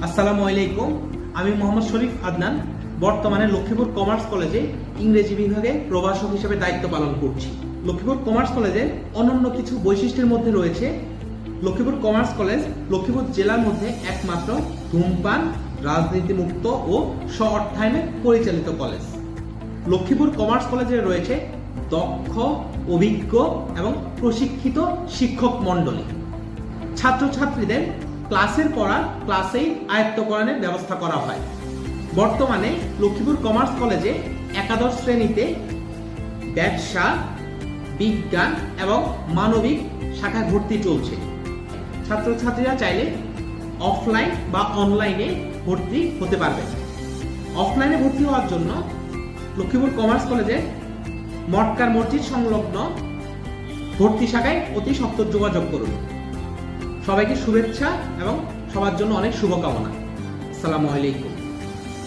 আসসালামু আলাইকুম। আমি মোহাম্মদ শরীফ আদনান বর্তমানে লক্ষ্মীপুর কমার্স কলেজে ইংরেজি বিভাগে প্রভাষক হিসেবে দায়িত্ব পালন করছি। লক্ষ্মীপুর কমার্স কলেজের অনন্য কিছু বৈশিষ্ট্যের মধ্যে রয়েছে লক্ষ্মীপুর কমার্স কলেজ লক্ষ্মীপুর জেলার মধ্যে একমাত্র ধূমপান রাজনীতিমুক্ত ও স্ব-অর্থায়নে পরিচালিত কলেজ। লক্ষ্মীপুর কমার্স কলেজে রয়েছে দক্ষ, অভিজ্ঞ এবং প্রশিক্ষিত শিক্ষক মণ্ডলী। ছাত্রছাত্রীদের ক্লাসের পড়া ক্লাসেই আয়ত্তকরণের ব্যবস্থা করা হয়। বর্তমানে লক্ষ্মীপুর কমার্স কলেজে একাদশ শ্রেণীতে ব্যবসা, বিজ্ঞান এবং মানবিক শাখায় ভর্তি চলছে। ছাত্রছাত্রীরা চাইলে অফলাইন বা অনলাইনে ভর্তি হতে পারবে। অফলাইনে ভর্তি হওয়ার জন্য লক্ষ্মীপুর কমার্স কলেজে মটকার মসজিদ সংলগ্ন ভর্তি শাখায় অতি সত্বর যোগাযোগ করুন। সবাইকে শুভেচ্ছা এবং সবার জন্য অনেক শুভকামনা। আসসালামু আলাইকুম।